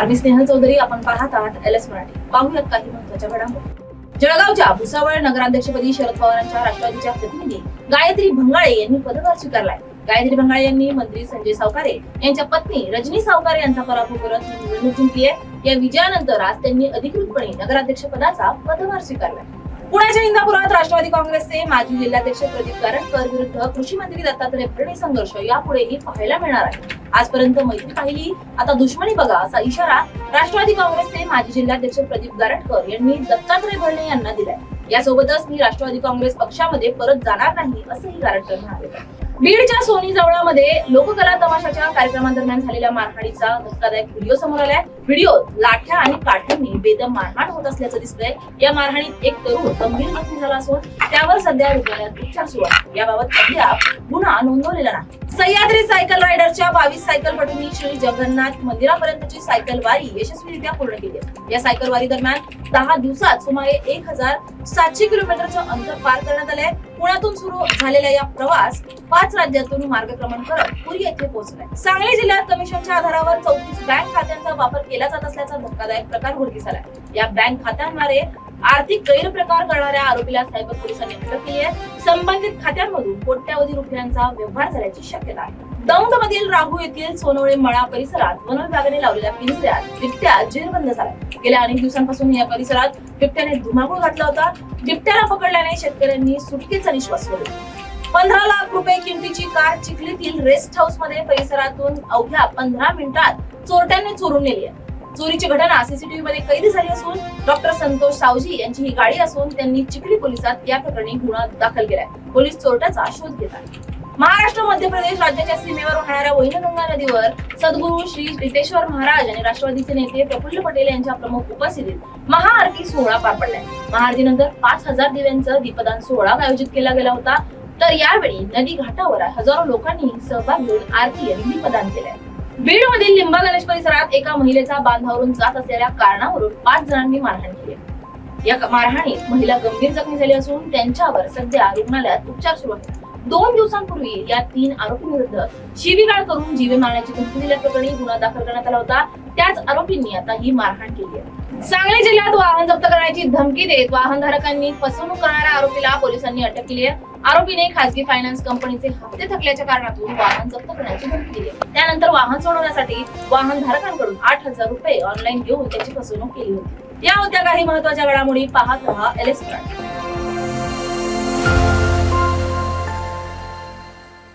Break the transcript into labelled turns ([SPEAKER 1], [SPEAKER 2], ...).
[SPEAKER 1] नमस्कार, मी स्नेहल चौधरी. आपण पाहत आहात LS मराठी. पाहूयात काही महत्त्वाच्या घडामोडी. जळगावच्या भुसावळ नगराध्यक्षपदी शरद पवारांच्या राष्ट्रवादीच्या प्रतिनिधी गायत्री भंगाळे यांनी पदभार स्वीकारलाय. गायत्री भंगाळे यांनी मंत्री संजय सावकारे यांच्या पत्नी रजनी सावकारे यांचा पराभव करत ही निवडणूक जिंकली आहे. या विजयानंतर आज त्यांनी अधिकृतपणे नगराध्यक्ष पदाचा पदभार स्वीकारलाय. पुण्याच्या इंदापुरात राष्ट्रवादी काँग्रेसचे माजी जिल्हाध्यक्ष प्रदीप गारटकर विरुद्ध कृषी मंत्री दत्तात्रय भरणे संघर्ष यापुढेही पाहायला मिळणार आहे. आजपर्यंत मैत्री पाहिली, आता दुश्मनी बघा असा इशारा राष्ट्रवादी काँग्रेसचे माजी जिल्हाध्यक्ष प्रदीप गारटकर यांनी दत्तात्रय भरणे यांना दिलाय. यासोबतच मी राष्ट्रवादी काँग्रेस पक्षामध्ये परत जाणार नाही असंही गारटकर म्हणाले. बीडच्या सोनी जवळामध्ये लोककला तमाशाच्या कार्यक्रमादरम्यान झालेल्या मारहाणीचा धक्कादायक व्हिडिओ समोर आलाय. व्हिडिओत लाठ्या आणि काठ्यांनी बेदम मारहाण होत असल्याचं दिसतंय. या मारहाणीत एक तरुण गंभीर जखमी झाला असून त्यावर सध्या रुग्णालयात उपचार सुरू आहेत. याबाबत अद्याप गुन्हा नोंदवलेला नाही. सह्याद्री सायकल रायडरच्या 22 सायकलपटूंनी श्री जगन्नाथ मंदिरापर्यंतची सायकल वारी यशस्वीरित्या पूर्ण केली. या सायकल वारी दरम्यान 10 दिवसात सुमारे 1700 किलोमीटरचं अंतर पार करण्यात आलंय. पुण्यातून सुरू झालेला या प्रवास 5 राज्यातून मार्गक्रमण करत पुरी येथे पोहोचलाय. सांगली जिल्ह्यात कमिशनच्या आधारावर 34 बँक खात्यांचा वापर केला जात असल्याचा धक्कादायक प्रकार उघडकीस आलाय. या बँक खात्यांद्वारे आर्थिक गैरप्रकार करणाऱ्या आरोपीला सायबर पोलिसांनी अटक केली आहे. संबंधित खात्यांमधून कोट्यावधी रुपयांचा व्यवहार झाल्याची शक्यता आहे. दौंडमधील राहू येथील सोनवळे मळा परिसरात वन विभागाने लावलेल्या पिंजऱ्यात बिबट्या जेरबंद झालाय. गेल्या अनेक दिवसांपासून या परिसरात बिबट्याने धुमाकूळ घातला होता. बिबट्याला पकडल्याने शेतकऱ्यांनी सुटकेचा निश्वास सोडला. 15 लाख रुपये किमतीची कार चिखलीतील रेस्ट हाऊस मध्ये परिसरातून अवघ्या 15 मिनिटात चोरट्यांनी चोरून नेली आहे. चोरीची घटना सीसीटीव्ही मध्ये कैद झाली असून डॉक्टर संतोष सावजी यांची ही गाडी असून त्यांनी चिखली पोलिसात या प्रकरणी गुन्हा दाखल केलाय. पोलीस चोरट्याचा शोध घेत आहेत. महाराष्ट्र मध्य प्रदेश राज्याच्या सीमेवर वाहणाऱ्या वैनगंगा नदीवर सद्गुरू श्री रितेश्वर महाराज आणि राष्ट्रवादीचे नेते प्रफुल्ल पटेल यांच्या प्रमुख उपस्थितीत महाआरती सोहळा पार पडलाय. महाआरतीनंतर 5000 दिव्यांचं दीपदान सोहळा आयोजित केला गेला होता. तर यावेळी नदी घाटावर हजारो लोकांनी सहभाग घेऊन आरती आणि दीपदान केलंय. बीड मधील लिंबा गणेश परिसरात एका महिलेचा बांधावरून जात असलेल्या कारणावरून 5 जणांनी मारहाण केली. या मारहाणीत महिला गंभीर जखमी झाली असून त्यांच्यावर सध्या रुग्णालयात उपचार सुरू आहेत. 2 दिवसांपूर्वी या 3 आरोपींविरुद्ध शिवीगाळ करून जीवे मारण्याची धमकी दिल्याप्रकरणी गुन्हा दाखल करण्यात आला होता. त्याच आरोपींनी आता ही मारहाण केली आहे. सांगली जिल्ह्यात वाहन जप्त करण्याची धमकी देत वाहनधारकांनी फसवणूक करणाऱ्या आरोपीला पोलिसांनी अटक केली आहे. आरोपीने खासगी फायनान्स कंपनीचे हप्ते थकल्याच्या कारणातून वाहन जप्त करण्याची धमकी दिली. त्यानंतर वाहन सोडवण्यासाठी वाहनधारकांकडून 8000 रुपये ऑनलाईन घेऊन त्याची फसवणूक केली होती. या होत्या काही महत्त्वाच्या घडामोडी. पाहत रहा LS मराठी.